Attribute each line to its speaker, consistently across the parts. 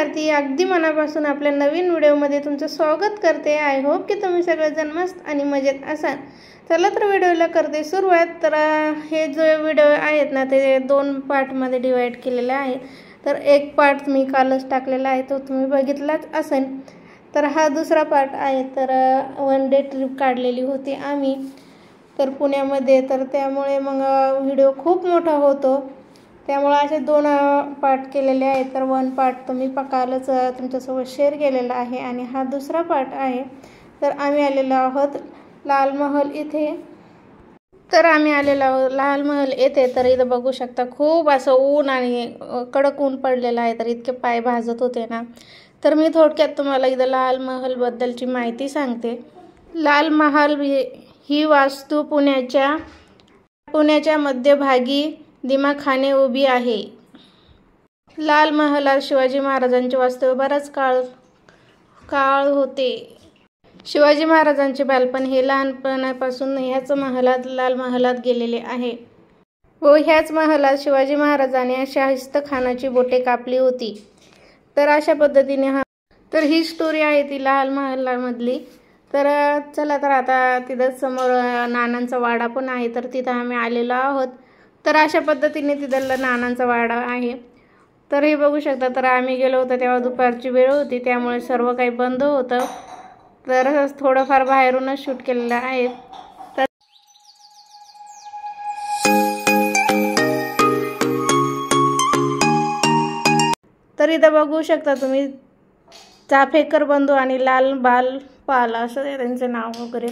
Speaker 1: आरती अगदी मनापासून आपल्या नवीन व्हिडिओमध्ये तुमचं स्वागत करते। आय होप की तुम्ही सगळेजण मस्त आणि मजेत असाल। चला तर व्हिडिओला करते सुरुवात। तर हे जे व्हिडिओ आहेत ना ते 2 पार्टमध्ये डिवाइड केलेले आहे। तर एक पार्ट मी कालच टाकलेला आहे, तो तुम्ही बघितलाच असेल। तर हा दुसरा पार्ट आहे। तर 1 डे ट्रिप काढलेली होती आम्ही तर पुण्यामध्ये। तर त्यामुळे मग व्हिडिओ खूप मोठा होतो, त्यामुळे असे 2 पार्ट केलेले आहेत। तर 1 पार्ट तर मी कालच तुमच्यासोबत शेअर केलेला आहे आणि हा दुसरा पार्ट आहे। तर आम्ही आलेलो आहोत लाल महल इथे। तर आम्ही आलेलो आहोत लाल महल येथे। तर इथं बघू शकता खूप असं ऊन आणि कडक ऊन पडलेलं आहे, तर इतके पाय भाजत होते ना। तर मी थोडक्यात तुम्हाला इथं लाल महल बद्दलची माहिती सांगते। लाल महल ही वास्तू पुण्याच्या मध्यभागी दिमाखाने उभी आहे। लाल महलात शिवाजी महाराजांचे वास्तव्य बराच काळ होते। शिवाजी महाराजांचे बालपण हे लहानपणापासून लाल महलात गेलेले आहे व ह्याच महलात शिवाजी महाराजांनी शाहिस्त खानाची बोटे कापली होती। तर अशा पद्धतीने तर ही स्टोरी आहे ती लाल महलामधली। तर चला तर आता तिथं समोर नानांचा वाडा पण आहे, तर तिथं आम्ही आलेलो आहोत। तर अशा पद्धतीने तिथला नानांचा वाडा आहे। तर हे बघू शकता। तर आम्ही गेलो होतो तेव्हा दुपारची वेळ होती, त्यामुळे सर्व काही बंद होतं। तर थोडंफार बाहेरूनच शूट केलेलं आहे। तर इथं बघू शकता तुम्ही चाफेकर बंधू आणि लाल बालपाल असं त्यांचे नाव वगैरे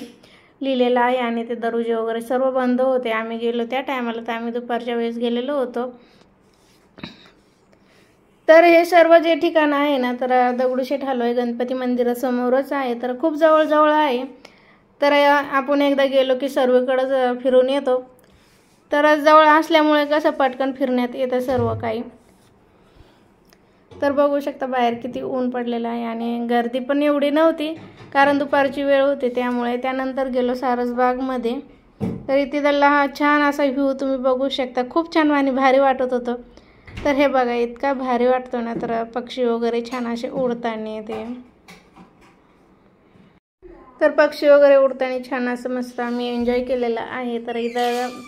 Speaker 1: लिहिलेलं आहे आणि ते दरवाजे वगैरे सर्व बंद होते। आम्ही गेलो त्या टायमाला, तर आम्ही दुपारच्या वेळेस गेलेलो होतो। तर हे सर्व जे ठिकाण आहे ना, तर दगडूशेठ हलवाई गणपती मंदिरासमोरच आहे। तर खूप जवळ आहे। तर आपण एकदा गेलो की सर्वीकडे फिरून येतो। तर जवळ असल्यामुळे कसं पटकन फिरण्यात येतं सर्व काही। तर बघू शकता बाहेर किती ऊन पडलेलं आहे आणि गर्दी पण एवढी नव्हती, कारण दुपारची वेळ होती त्यामुळे। त्यानंतर गेलो सारसबागमध्ये। तर तिथला हा छान असा व्ह्यू तुम्ही बघू शकता, खूप छान आणि भारी वाटत होतं। तर हे बघा इतका भारी वाटतो ना, तर पक्षी वगैरे छान असे उडताना ते तर पक्षी वगैरे उडताना छान असं मस्त आम्ही एन्जॉय केलेला आहे। तर इथं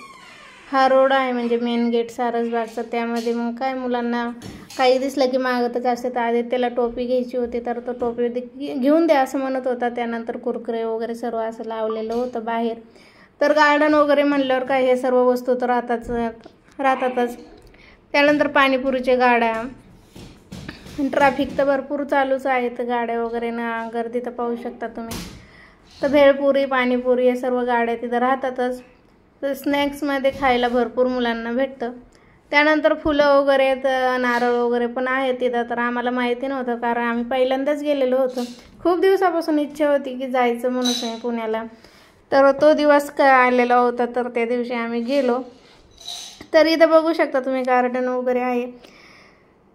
Speaker 1: हा रोड आहे म्हणजे मेन गेट सारसबागचा, त्यामध्ये मग काय मुलांना काही दिसलं की मागतच असते। तर आधी त्याला टोपी घ्यायची होती, तर तो टोपी घेऊन द्या असं म्हणत होता। त्यानंतर कुरकुरे वगैरे सर्व असं लावलेलं होतं बाहेर। तर गार्डन वगैरे म्हणल्यावर काय हे सर्व वस्तू तर राहतातच। त्यानंतर पाणीपुरीचे गाड्या, ट्रॅफिक तर भरपूर चालूच आहे, तर गाड्या वगैरे ना गर्दी तर पाहू शकता तुम्ही। तर भेळपुरी पाणीपुरी हे सर्व गाड्या तिथं राहतातच। तर स्नॅक्समध्ये खायला भरपूर मुलांना भेटतं। त्यानंतर फुलं वगैरे तर नारळ वगैरे पण आहेत तिथं। तर आम्हाला माहिती नव्हतं, कारण आम्ही पहिल्यांदाच गेलेलो होतो। खूप दिवसापासून इच्छा होती की जायचं म्हणून आहे पुण्याला, तर तो दिवस आलेला होता। तर त्या दिवशी आम्ही गेलो। तर इथं बघू शकता तुम्ही गार्डन वगैरे आहे।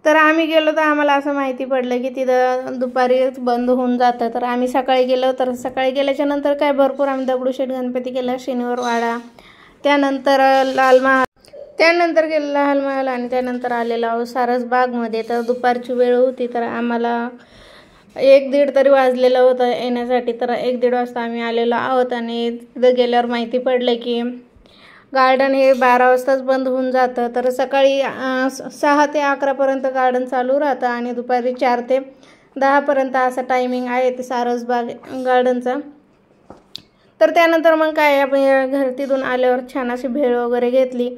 Speaker 1: तर आम्ही गेलो तर आम्हाला असं माहिती पडलं की तिथं दुपारी बंद होऊन जातं। तर आम्ही सकाळी गेलो, तर सकाळी गेल्याच्या नंतर काय भरपूर आम्ही दगडूशेठ गणपती केला, शनिवार वाडा, त्यानंतर त्यानंतर गेलो लाल महल आणि त्यानंतर आलेलो आहोत सारसबागमध्ये। तर दुपारची वेळ होती, तर आम्हाला 1-1:30 तरी वाजलेलं होतं येण्यासाठी। तर 1-1:30 वाजता आम्ही आलेलो आहोत आणि तिथं गेल्यावर माहिती पडलं की गार्डन हे 12 वाजताच बंद होऊन जातं। तर सकाळी 6 ते 11 पर्यंत गार्डन चालू राहतं आणि दुपारी 4 ते 10 पर्यंत असा टायमिंग आहे ते सारसबाग गार्डनचा। तर त्यानंतर मग काय आपण तिथून आल्यावर छान अशी भेळ वगैरे घेतली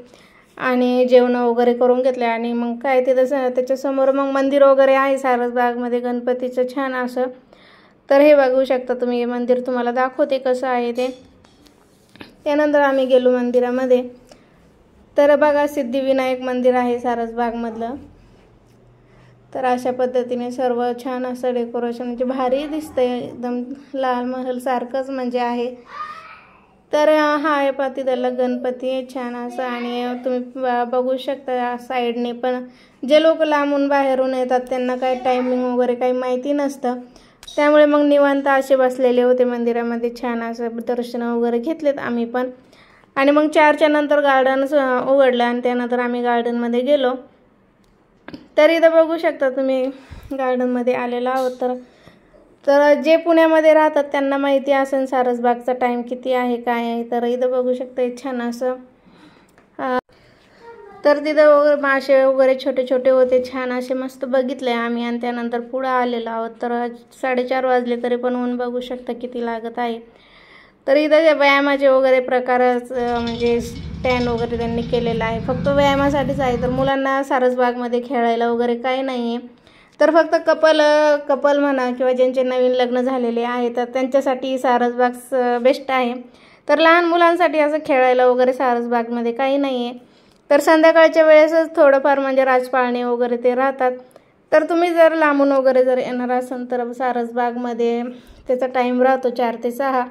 Speaker 1: आणि जेवण वगैरे करून घेतले आणि मग काय तिथं त्याच्यासमोर मग मंदिर वगैरे आहे सारसबागमध्ये गणपतीचं छान असं। तर हे बघू शकता तुम्ही, हे मंदिर तुम्हाला दाखवते कसं आहे ते। त्यानंतर आम्ही गेलो मंदिरामध्ये। तर बघा सिद्धिविनायक मंदिर आहे सारसबागमधलं। तर अशा पद्धतीने सर्व छान असं डेकोरेशन म्हणजे भारी दिसतंय, एकदम लाल महल सारखंच म्हणजे आहे। तर हा आहे पाती त्याला गणपती छान असं आणि तुम्ही बघू शकता साईडने पण जे लोक लांबून बाहेरून येतात त्यांना काही टायमिंग वगैरे काही माहिती नसतं, त्यामुळे मग निवांत असे बसलेले होते मंदिरामध्ये। छान असं दर्शन वगैरे घेतलेत आम्ही पण आणि मग 4च्या नंतर गार्डन उघडलं आणि त्यानंतर आम्ही गार्डनमध्ये गेलो। तर इथं बघू शकता तुम्ही गार्डनमध्ये आलेलो आहोत. तर जे पुण्यामध्ये राहतात त्यांना माहिती असेल सारसबागचा टाईम किती आहे काय आहे. तर इथं बघू शकता छान असं तर तिथं वगैरे मासे वगैरे छोटे छोटे होते, छान असे मस्त बघितले आम्ही. आणि त्यानंतर पुढं आलेलो आहोत. तर 4:30 वाजले तरी पण ऊन बघू शकता किती लागत आहे. तर इथं व्यायामाचे वगैरे प्रकार म्हणजे स्टँड वगैरे त्यांनी केलेला आहे, फक्त व्यायामासाठीच आहे. तर मुलांना सारसबागमध्ये खेळायला वगैरे काही नाही आहे. तर फक्त कपल म्हणा किंवा ज्यांचे नवीन लग्न झालेले आहे तर त्यांच्यासाठी सारसबाग बेस्ट आहे. तर लहान मुलांसाठी असं खेळायला वगैरे सारसबागमध्ये काही नाही आहे. तर संध्याकाळच्या वेळेसच थोडंफार म्हणजे राजपाळणे वगैरे ते राहतात. तर तुम्ही जर लांबून वगैरे जर येणार असाल तर सारसबागमध्ये त्याचा टाईम राहतो 4 ते 6,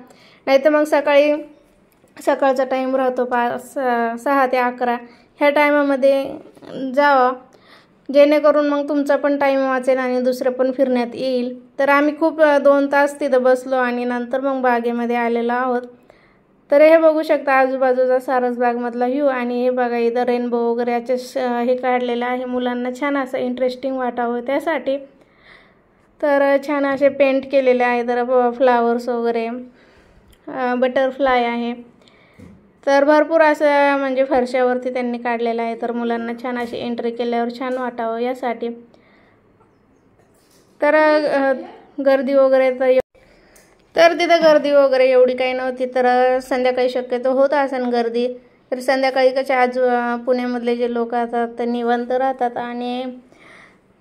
Speaker 1: नाही तर मग सकाळचा टाईम राहतो 6 ते 11. ह्या टायमामध्ये जावा, जेणेकरून मग तुमचा पण टाईम वाचेल आणि दुसरं पण फिरण्यात येईल. तर आम्ही खूप 2 तास तिथं बसलो आणि नंतर मग बागेमध्ये आलेलो आहोत. तर हे बघू शकता आजूबाजूचा सारसबागमधला व्ह्यू. आणि हे बघा इथं रेनबो वगैरे याचे हे काढलेलं आहे, मुलांना छान असं इंटरेस्टिंग वाटावं त्यासाठी. तर छान असे पेंट केलेले आहे. तर फ्लावर्स वगैरे बटरफ्लाय आहे. तर भरपूर असं म्हणजे फरशावरती त्यांनी काढलेलं आहे. तर मुलांना छान अशी एंट्री केल्यावर छान वाटावं यासाठी. तर गर्दी वगैरे तर तिथं गर्दी वगैरे एवढी काही नव्हती. तर संध्याकाळी शक्यतो होत असेल गर्दी. तर संध्याकाळी कशा पुण्यामधले जे लोक असतात ते निवांत राहतात आणि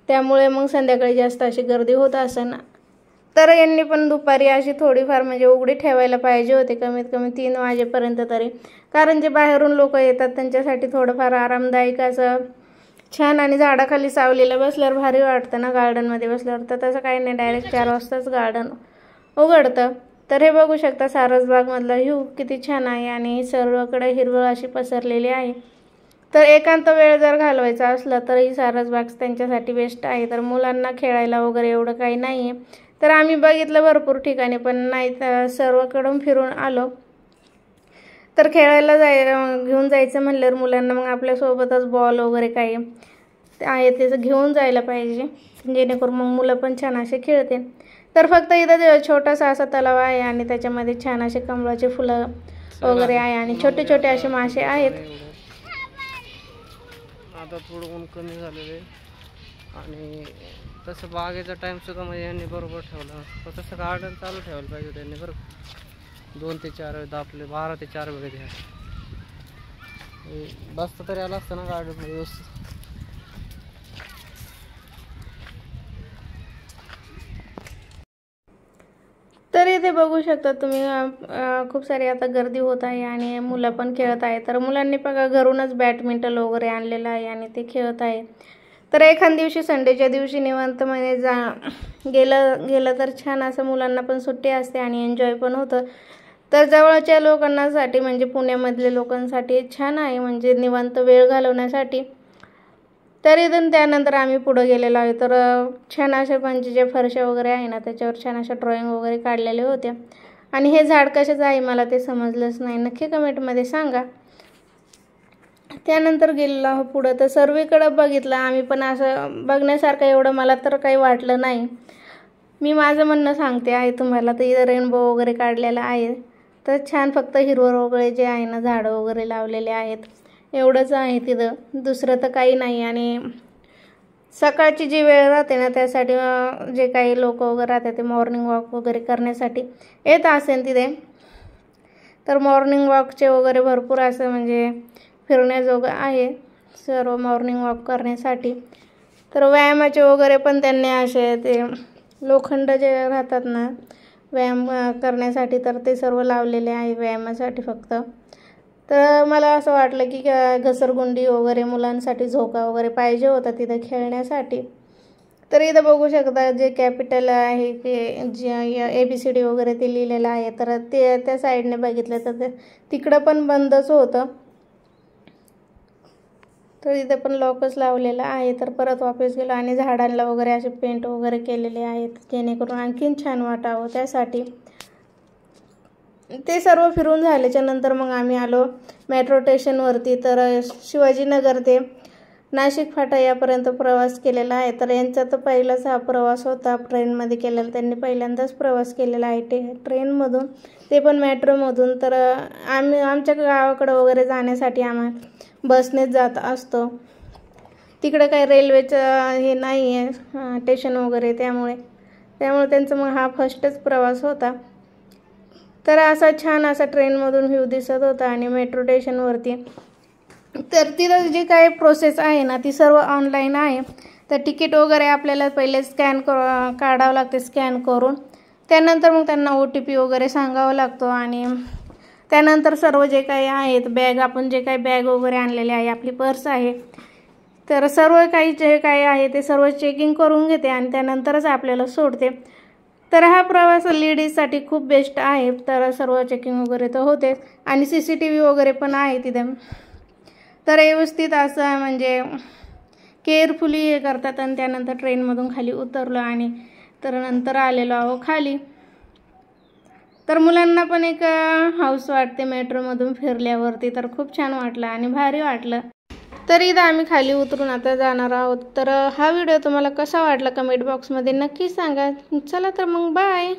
Speaker 1: त्यामुळे मग संध्याकाळी जास्त अशी गर्दी होत असेल. तर यांनी पण दुपारी अशी थोडीफार म्हणजे उघडी ठेवायला पाहिजे होते, कमीत कमी 3 वाजेपर्यंत तरी. कारण जे बाहेरून लोक येतात त्यांच्यासाठी थोडंफार आरामदायक असं छान आणि झाडाखाली सावलीला बसल्यावर भारी वाटतं ना गार्डनमध्ये बसल्यावर. तर तसं काही नाही, डायरेक्ट 4 वाजताच गार्डन उघडतं. तर हे बघू शकता सारसबागमधला व्ह्यू किती छान आहे आणि सर्वकडे हिरवळ अशी पसरलेली आहे. तर एकांत वेळ जर घालवायचा असला तर ही सारसबाग त्यांच्यासाठी बेस्ट आहे. तर मुलांना खेळायला वगैरे एवढं काही नाही आहे. तर आम्ही बघितलं भरपूर ठिकाणी पण नाही, तर सर्वकडून फिरून आलो. तर खेळायला घेऊन जायचं म्हणल्यावर मुलांना मग आपल्यासोबतच बॉल वगैरे काही आहे त्याचं घेऊन जायला पाहिजे, जेणेकरून मग मुलं पण छान असे खेळते. तर फक्त इथं छोटासा असा तलाव आहे आणि त्याच्यामध्ये छान असे कमळाचे फुलं वगैरे आहे आणि छोटे छोटे असे मासे आहेत.
Speaker 2: आता थोडं ऊन कमी झालेलं आहे आणि तसं बागेचा टाईम सुद्धा म्हणजे यांनी बरोबर ठेवला. तर तसं गार्डन चालू ठेवायला पाहिजे त्यांनी बरं. 2 ते 4 आपले 12 ते 4 वेळ द्या बसता तरी आला असतं ना गार्डनमध्ये व्यवस्थित.
Speaker 1: तर इथे बघू शकता तुम्ही खूप सारी आता गर्दी होत आहे आणि मुलं पण खेळत आहे. तर मुलांनी बघा घरूनच बॅडमिंटन वगैरे आणलेलं आहे आणि ते खेळत आहे. तर एखाद दिवशी संडेच्या दिवशी निवांत म्हणजे गेलं तर छान असं मुलांना पण सुट्टी असते आणि एन्जॉय पण होतं. तर जवळच्या लोकांसाठी म्हणजे पुण्यामधल्या लोकांसाठी छान आहे म्हणजे निवांत वेळ घालवण्यासाठी. तर इथून त्यानंतर आम्ही पुढे गेलेलो आहे. तर छान अशा म्हणजे जे फरशा वगैरे आहे ना त्याच्यावर छान अशा ड्रॉइंग वगैरे काढलेले होते. आणि हे झाड कशाचं आहे मला ते समजलंच नाही, नक्की कमेंटमध्ये सांगा. त्यानंतर गेलेलो आहोत पुढं. तर सर्वीकडं बघितलं आम्ही पण असं बघण्यासारखं एवढं मला तर काही वाटलं नाही. मी माझं म्हणणं सांगते आहे तुम्हाला. तर इथं रेनबो वगैरे काढलेला आहे. तर छान फक्त हिरवळ वगैरे जे आहे ना झाडं वगैरे लावलेले आहेत एवढंच आहे तिथं, दुसरं तर काही नाही. आणि सकाळची जी वेळ राहते ना त्यासाठी जे काही लोक वगैरे राहतात ते मॉर्निंग वॉक वगैरे करण्यासाठी येत असेल तिथे. तर मॉर्निंग वॉकचे वगैरे भरपूर असं म्हणजे फिरण्याजोगं आहे सर्व मॉर्निंग वॉक करण्यासाठी. तर व्यायामाचे वगैरे पण त्यांनी असे ते लोखंड जे राहतात ना व्यायाम करण्यासाठी तर ते सर्व लावलेले आहे व्यायामासाठी फक्त. तर मला असं वाटलं की घसरगुंडी वगैरे मुलांसाठी झोका वगैरे पाहिजे होता तिथं खेळण्यासाठी. तर इथं बघू शकता जे कॅपिटल आहे की जे ABCD वगैरे ते लिहिलेलं आहे. तर ते त्या साईडने बघितलं तर ते तिकडं पण बंदच होतं. तर इथे पण लॉकच लावलेलं आहे. तर परत वापस गेलो आणि झाडांना वगैरे असे पेंट वगैरे केलेले आहेत जेणेकरून आणखीन छान वाटावं त्यासाठी. ते सर्व फिरून झाल्याच्या नंतर मग आम्ही आलो मेट्रो स्टेशनवरती. तर शिवाजीनगर ते नाशिक फाटा यापर्यंत प्रवास केलेला आहे. तर यांचा तर पहिलाच हा प्रवास होता ट्रेनमध्ये केलेला. त्यांनी पहिल्यांदाच प्रवास केलेला आहे ट्रेनमधून, ते पण मेट्रोमधून. तर आमच्या गावाकडं वगैरे जाण्यासाठी आम्हाला बसनेच जात असतो. तिकडे काही रेल्वेचं हे नाही आहे स्टेशन वगैरे, त्यामुळे त्यांचा मग हा फर्स्टच प्रवास होता. तर असा छान असा ट्रेनमधून व्ह्यू दिसत होता आणि मेट्रो स्टेशनवरती. तर तिथं जी काही प्रोसेस आहे ना ती सर्व ऑनलाईन आहे. तर तिकीट वगैरे आपल्याला पहिले काढावं लागते स्कॅन करून. त्यानंतर मग त्यांना OTP वगैरे सांगावा लागतो आणि त्यानंतर सर्व जे काही आहेत बॅग, आपण जे काही बॅग वगैरे आणलेले आहे, आपली पर्स आहे, तर सर्व काही जे काही आहे ते सर्व चेकिंग करून घेते आणि त्यानंतरच आपल्याला सोडते. तर हा प्रवास लेडीजसाठी खूप बेस्ट आहे. तर सर्व चेकिंग वगैरे तर होतेच आणि CCTV वगैरे पण आहे तिथे. तर व्यवस्थित असं म्हणजे केअरफुली हे करतात. आणि त्यानंतर ट्रेनमधून खाली उतरलो आणि तर नंतर आलेलो आहो खाली. तर मुलांना पण एक हाऊस वाटते मेट्रोमधून फिरल्यावरती. तर खूप छान वाटलं आणि भारी वाटलं. तर इथं आम्ही खाली उतरून आता जाणार आहोत. तर हा व्हिडिओ तुम्हाला कसा वाटला कमेंट बॉक्समध्ये नक्की सांगा. चला तर मग बाय.